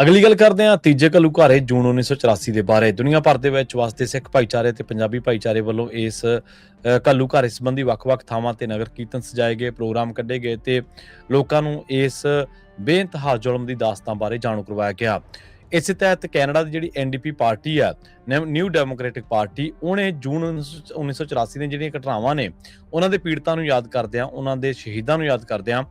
ਅਗਲੀ ਗੱਲ ਕਰਦੇ ਹਾਂ ਤੀਜੇ ਘੱਲੂਘਾਰੇ ਜੂਨ 1984 ਦੇ ਬਾਰੇ। ਦੁਨੀਆ ਭਰ ਦੇ ਵਿੱਚ ਵਸਦੇ ਸਿੱਖ ਭਾਈਚਾਰੇ ਤੇ ਪੰਜਾਬੀ ਭਾਈਚਾਰੇ ਵੱਲੋਂ ਇਸ ਘੱਲੂਘਾਰੇ ਸੰਬੰਧੀ ਵੱਖ-ਵੱਖ ਥਾਵਾਂ ਤੇ ਨਗਰ ਕੀਰਤਨ ਸਜਾਏ ਗਏ, ਪ੍ਰੋਗਰਾਮ ਕੱਢੇ ਗਏ ਤੇ ਲੋਕਾਂ ਨੂੰ ਇਸ ਬੇਇੰਤਹਾ ਜ਼ੁਲਮ ਦੀ ਦਾਸਤਾਨ ਬਾਰੇ ਜਾਣੂ ਕਰਵਾਇਆ ਗਿਆ। ਇਸੇ ਤਹਿਤ ਕੈਨੇਡਾ ਦੀ ਜਿਹੜੀ ਐਨਡੀਪੀ ਪਾਰਟੀ ਆ, ਨਿਊ ਡੈਮੋਕ੍ਰੈਟਿਕ ਪਾਰਟੀ, ਉਹਨੇ ਜੂਨ 1984 ਦੀਆਂ ਜਿਹੜੀਆਂ ਘਟਨਾਵਾਂ ਨੇ ਉਹਨਾਂ ਦੇ ਪੀੜਤਾਂ ਨੂੰ ਯਾਦ ਕਰਦਿਆਂ, ਉਹਨਾਂ ਦੇ ਸ਼ਹੀਦਾਂ ਨੂੰ ਯਾਦ ਕਰਦਿਆਂ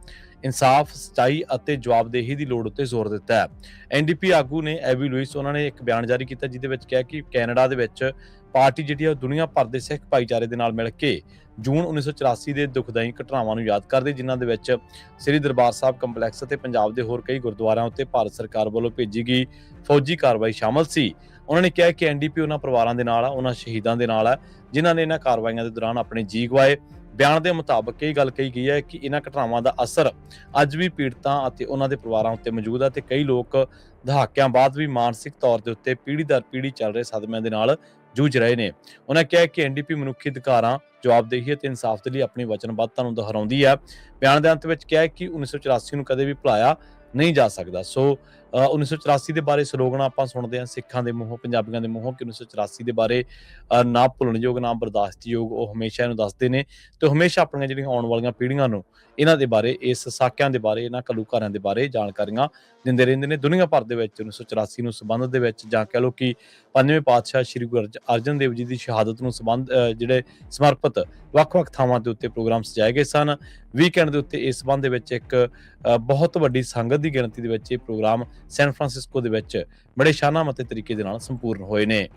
ਇਨਸਾਫ, ਸੱਚਾਈ ਅਤੇ ਜਵਾਬਦੇਹੀ ਦੀ ਲੋੜ ਉੱਤੇ ਜ਼ੋਰ ਦਿੱਤਾ ਹੈ। ਐਨਡੀਪੀ ਆਗੂ ਨੇ ਐਬੀ ਲੁਇਸ, ਉਹਨਾਂ ਨੇ ਇੱਕ ਬਿਆਨ ਜਾਰੀ ਕੀਤਾ ਜਿਹਦੇ ਵਿੱਚ ਕਿਹਾ ਕਿ ਕੈਨੇਡਾ ਦੇ ਵਿੱਚ ਪਾਰਟੀ ਜਿਹੜੀ ਆ ਦੁਨੀਆ ਭਰ ਦੇ ਸਿੱਖ ਭਾਈਚਾਰੇ ਦੇ ਨਾਲ ਮਿਲ ਕੇ ਜੂਨ 1984 ਦੇ ਦੁਖਦਾਈ ਘਟਨਾਵਾਂ ਨੂੰ ਯਾਦ ਕਰਦੇ, ਜਿਨ੍ਹਾਂ ਦੇ ਵਿੱਚ ਸ੍ਰੀ ਦਰਬਾਰ ਸਾਹਿਬ ਕੰਪਲੈਕਸ ਅਤੇ ਪੰਜਾਬ ਦੇ ਹੋਰ ਕਈ ਗੁਰਦੁਆਰਿਆਂ ਉੱਤੇ ਭਾਰਤ ਸਰਕਾਰ ਵੱਲੋਂ ਭੇਜੀ ਗਈ ਫੌਜੀ ਕਾਰਵਾਈ ਸ਼ਾਮਲ ਸੀ। ਉਹਨਾਂ ਨੇ ਕਿਹਾ ਕਿ ਐਨਡੀਪੀ ਉਹਨਾਂ ਪਰਿਵਾਰਾਂ ਦੇ ਨਾਲ ਆ, ਉਹਨਾਂ ਸ਼ਹੀਦਾਂ ਦੇ ਨਾਲ ਆ ਜਿਨ੍ਹਾਂ ਨੇ ਇਹਨਾਂ ਕਾਰਵਾਈਆਂ ਦੇ ਦੌਰਾਨ ਆਪਣੇ ਜੀਅ ਗਵਾਏ। ਬਿਆਨ ਦੇ ਮੁਤਾਬਕ ਇਹ ਗੱਲ ਕਹੀ ਗਈ ਹੈ ਕਿ ਇਹਨਾਂ ਘਟਨਾਵਾਂ ਦਾ ਅਸਰ ਅੱਜ ਵੀ ਪੀੜਤਾਂ ਅਤੇ ਉਹਨਾਂ ਦੇ ਪਰਿਵਾਰਾਂ ਉੱਤੇ ਮੌਜੂਦ ਹੈ ਤੇ ਕਈ ਲੋਕ ਦਹਾਕਿਆਂ ਬਾਅਦ ਵੀ ਮਾਨਸਿਕ ਤੌਰ ਦੇ ਉੱਤੇ ਪੀੜ੍ਹੀ ਦਰ ਪੀੜ੍ਹੀ ਚੱਲ ਰਹੇ ਸਦਮਿਆਂ ਦੇ ਨਾਲ ਜੂਝ ਰਹੇ ਨੇ। ਉਹਨਾਂ ਕਿਹਾ ਕਿ ਐਨਡੀਪੀ ਮਨੁੱਖੀ ਅਧਿਕਾਰਾਂ, ਜਵਾਬਦੇਹੀ ਅਤੇ ਇਨਸਾਫ ਦੇ ਲਈ ਆਪਣੀ ਵਚਨਬੱਧਤਾ ਨੂੰ ਦੁਹਰਾਉਂਦੀ ਹੈ। ਬਿਆਨ ਦੇ ਅੰਤ ਵਿੱਚ ਕਿਹਾ ਕਿ 1984 ਨੂੰ ਕਦੇ ਵੀ ਭੁਲਾਇਆ ਨਹੀਂ ਜਾ ਸਕਦਾ। ਸੋ 1984 ਦੇ ਬਾਰੇ ਸਲੋਗਨ ਆਪਾਂ ਸੁਣਦੇ ਹਾਂ ਸਿੱਖਾਂ ਦੇ ਮੂੰਹੋਂ, ਪੰਜਾਬੀਆਂ ਦੇ ਮੂੰਹੋਂ ਕਿ 1984 ਦੇ ਬਾਰੇ ਨਾ ਭੁੱਲਣਯੋਗ, ਨਾ ਬਰਦਾਸ਼ਤਯੋਗ ਉਹ ਹਮੇਸ਼ਾ ਇਹਨੂੰ ਦੱਸਦੇ ਨੇ ਤੇ ਹਮੇਸ਼ਾ ਆਪਣੀਆਂ ਜਿਹੜੀਆਂ ਆਉਣ ਵਾਲੀਆਂ ਪੀੜ੍ਹੀਆਂ ਨੂੰ ਇਹਨਾਂ ਦੇ ਬਾਰੇ, ਇਸ ਸਾਕਿਆਂ ਦੇ ਬਾਰੇ, ਇਹਨਾਂ ਘੱਲੂਘਾਰਿਆਂ ਦੇ ਬਾਰੇ ਜਾਣਕਾਰੀਆਂ ਦਿੰਦੇ ਰਹਿੰਦੇ ਨੇ। ਦੁਨੀਆ ਭਰ ਦੇ ਵਿੱਚ 1984 ਨੂੰ ਸੰਬੰਧ ਦੇ ਵਿੱਚ, ਜਾਂ ਕਹਿ ਲਓ ਕਿ ਪੰਜਵੇਂ ਪਾਤਸ਼ਾਹ ਸ੍ਰੀ ਗੁਰੂ ਅਰਜਨ ਦੇਵ ਜੀ ਦੀ ਸ਼ਹਾਦਤ ਨੂੰ ਜਿਹੜੇ ਸਮਰਪਿਤ ਵੱਖ-ਵੱਖ ਥਾਵਾਂ ਦੇ ਉੱਤੇ ਪ੍ਰੋਗਰਾਮ ਸਜਾਏ ਗਏ ਸਨ। ਵੀਕਐਂਡ ਦੇ ਉੱਤੇ ਇਸ ਸੰਬੰਧ ਦੇ ਵਿੱਚ ਇੱਕ ਬਹੁਤ ਵੱਡੀ ਸੰਗਤ ਦੀ ਗਿਣਤੀ ਦੇ ਵਿੱਚ ਇਹ ਪ੍ਰੋਗਰਾਮ ਸੈਨ ਫਰਾਂਸਿਸਕੋ ਦੇ ਵਿੱਚ ਬੜੇ ਸ਼ਾਨਾਮਾਤੇ ਤਰੀਕੇ ਦੇ ਨਾਲ ਸੰਪੂਰਨ ਹੋਏ ਨੇ।